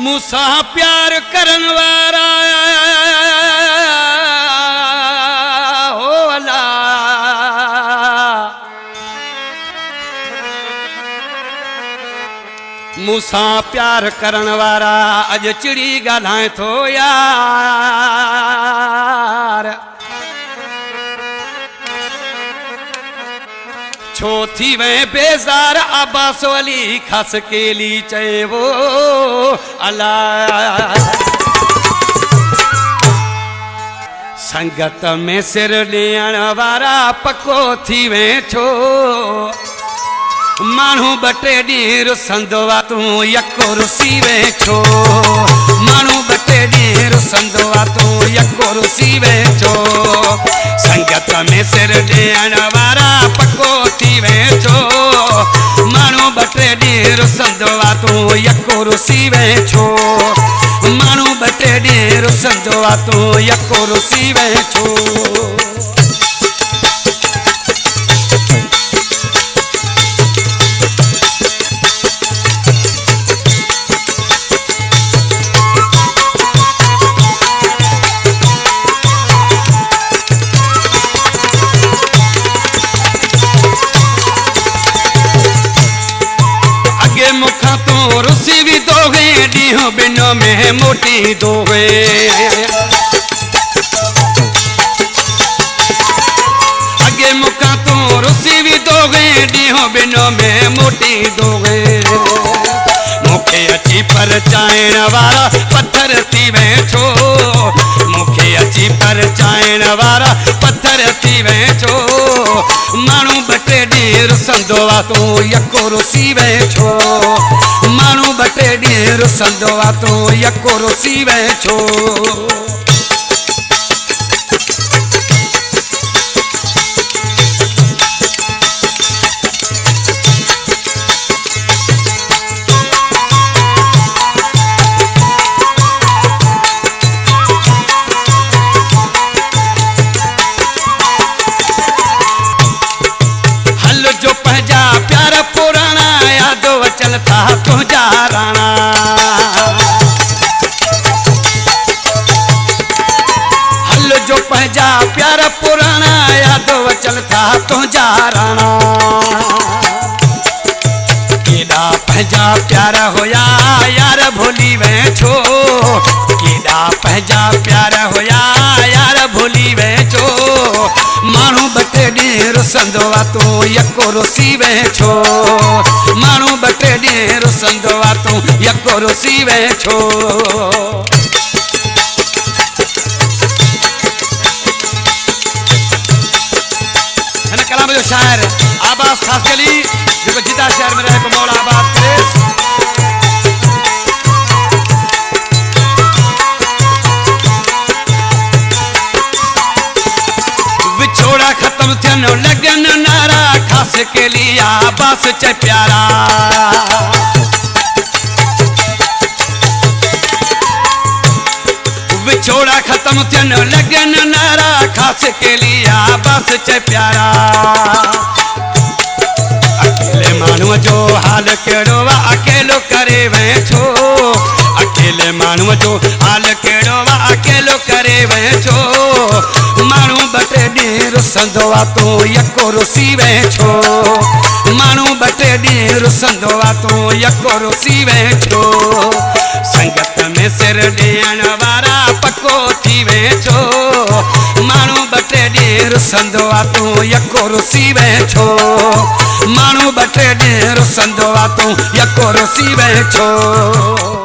मूसा प्यार करन वारा हो अला मूसा प्यार करन वारा अज चिड़ी गालाए थो यार छो थी वे बेजार अब्बास अली खस केली चेवो अला संगत में सिर ॾियण वारा पको थी वे छो मानू बटे डी रुसंदो वा तू यको रुसी वे छो मानू बटे डी रुसंदो वा तू यको रुसी वे छो संगत में सिर ॾियण वारा पको थी वे छो मानू बटे डी रुसंदो वा तू यको रुसी वे छो मानू बटे डी रुसंदो वा तू यको रुसी वे छो बिनो में मोटी दो अगे मुखा तो रुसी भी दो ॾींहों बिनो में मोटी दो मुखे अची पर चाइण वारा पत्थर थी वे छो मुखे अची पर चाइण वारा पत्थर थी वे छो मानू बटे डी रुसंदो वा तू यको रुसी वे छो मानू बटे डी रुसंदो वा तू यको रुसी वे छो चलता तुझा राणा हल जो पंहिंजा प्यार पुराना यादो चलता तुझा राणा केॾा पंहिंजा प्यार होया यार भूली वे छो केॾा पंहिंजा प्यार होया यार भूली वे छो मानू बटे डी रुसंदो वा तू यको रुसी वे छो मानू बटे डी रुसंदो वा तू यको रुसी वे छो हिन कलाम जो शायर आबास खासकली जो जिदा शहर में रहे को मौला आबाद प्रेस विछोड़ा खत्म थियन लगन नारा खास के लिए आबास च प्यारा विछोड़ा खत्म थियन लगन नारा खास के लिए आबास च प्यारा अकेले मानू जो हाल केड़ो वा अकेलो करे वे छो अकेले मानू जो हाल केड़ो वा अकेलो करे वे छो मानू बटे डी रुसंदो वा तू यको रुसी वे छो मानू बटे डी रुसंदो वा तू यको रुसी वे छो संगत में सिर ॾियण वारा पको थी वे छो मानू बटे डी रुसंदो वा तू यको रुसी वे छो मानू बटे डी रुसंदो वा तू यको रुसी वे छो